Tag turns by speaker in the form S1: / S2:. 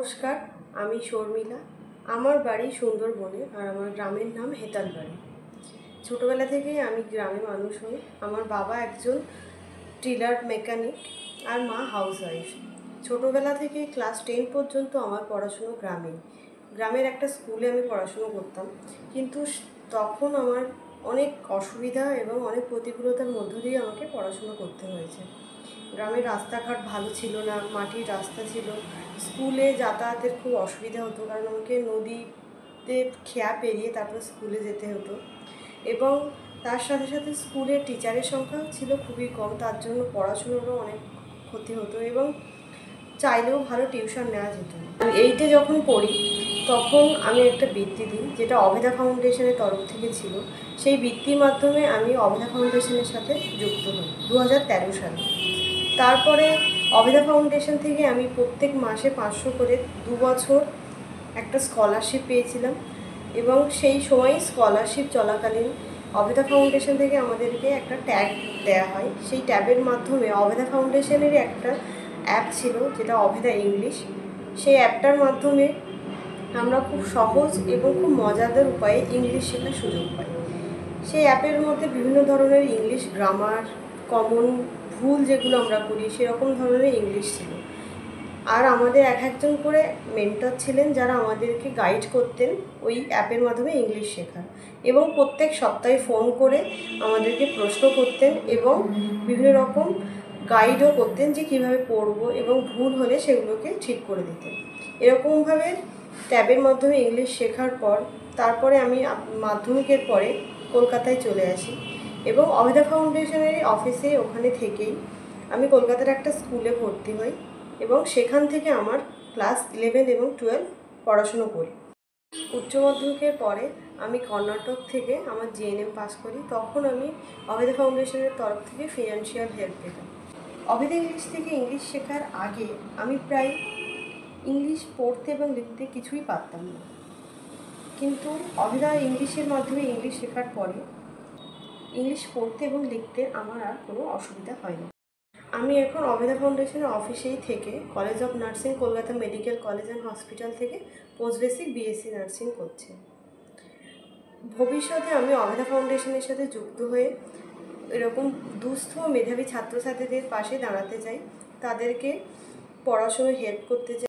S1: নমস্কার, আমি শর্মিলা। আমার বাড়ি সুন্দরবনে আর আমার গ্রামের নাম হেতালবাড়ি। ছোটোবেলা থেকেই আমি গ্রামে মানুষ হই। আমার বাবা একজন টিলার মেকানিক আর মা হাউসওয়াইফ। ছোটোবেলা থেকে ক্লাস 10 পর্যন্ত আমার পড়াশুনো গ্রামের একটা স্কুলে আমি পড়াশুনো করতাম। কিন্তু তখন আমার অনেক অসুবিধা এবং অনেক প্রতিকূলতার মধ্য দিয়ে আমাকে পড়াশুনো করতে হয়েছে। গ্রামের রাস্তাঘাট ভালো ছিল না, মাটির রাস্তা ছিল। স্কুলে যাতায়াতের খুব অসুবিধা হতো, কারণ আমাকে নদীতে খেয়া পেরিয়ে তারপর স্কুলে যেতে হতো। এবং তার সাথে সাথে স্কুলের টিচারের সংখ্যা ছিল খুবই কম, তার জন্য পড়াশুনোরও অনেক ক্ষতি হতো এবং চাইলেও ভালো টিউশন নেওয়া যেত না। আমি 8-এ যখন পড়ি তখন আমি একটা বৃত্তি দিই, যেটা অভেদা ফাউন্ডেশনের তরফ থেকে ছিল। সেই বৃত্তির মাধ্যমে আমি অভেদা ফাউন্ডেশনের সাথে যুক্ত হই 2013 সালে। তারপরে অভেদা ফাউন্ডেশন থেকে আমি প্রত্যেক মাসে 500 করে 2 বছর একটা স্কলারশিপ পেয়েছিলাম। এবং সেই সময় স্কলারশিপ চলাকালীন অভেদা ফাউন্ডেশন থেকে আমাদেরকে একটা ট্যাগ দেওয়া হয়। সেই ট্যাবের মাধ্যমে অভেদা ফাউন্ডেশনেরই একটা অ্যাপ ছিল, যেটা অভেদা ইংলিশ। সেই অ্যাপটার মাধ্যমে আমরা খুব সহজ এবং খুব মজাদার উপায়ে ইংলিশ শেখার সুযোগ পাই। সেই অ্যাপের মধ্যে বিভিন্ন ধরনের ইংলিশ গ্রামার, কমন ভুল যেগুলো আমরা করি সেরকম ধরনের ইংলিশ ছিল। আর আমাদের একজন করে মেন্টর ছিলেন, যারা আমাদেরকে গাইড করতেন ওই অ্যাপের মাধ্যমে ইংলিশ শেখার। এবং প্রত্যেক সপ্তাহে ফোন করে আমাদেরকে প্রশ্ন করতেন এবং বিভিন্ন রকম গাইডও করতেন যে কীভাবে পড়বো, এবং ভুল হলে সেগুলোকে ঠিক করে দিতেন। এরকমভাবে ট্যাবের মাধ্যমে ইংলিশ শেখার পর তারপরে আমি মাধ্যমিকের পরে কলকাতায় চলে আসি এবং অভেদা ফাউন্ডেশনের অফিসে ওখানে থেকেই আমি কলকাতার একটা স্কুলে ভর্তি হই এবং সেখান থেকে আমার ক্লাস 11 এবং 12 পড়াশুনো করি। উচ্চ মাধ্যমিকের পরে আমি কর্ণাটক থেকে আমার জিএনএম পাস করি। তখন আমি অভেদা ফাউন্ডেশনের তরফ থেকে ফিনান্সিয়াল হেল্প পেতাম। অভেদা ইংলিশ থেকে ইংলিশ শেখার আগে আমি প্রায় ইংলিশ পড়তে এবং লিখতে কিছুই পারতাম না, কিন্তু অভেদা ইংলিশের মাধ্যমে ইংলিশ শেখার পরে ইংলিশ পড়তে এবং লিখতে আমার আর কোনো অসুবিধা হয় না। আমি এখন অভেদা ফাউন্ডেশনের অফিসেই থেকে college of nursing, Kolkata medical college and hospital থেকে পোস্ট বেসিক বিএসসি নার্সিং করছি। ভবিষ্যতে আমি অভেদা ফাউন্ডেশনের সাথে যুক্ত হয়ে এরকম দুস্থ মেধাবী ছাত্রছাত্রীদের পাশে দাঁড়াতে চাই, তাদেরকে পড়াশোনায় হেল্প করতে চাই।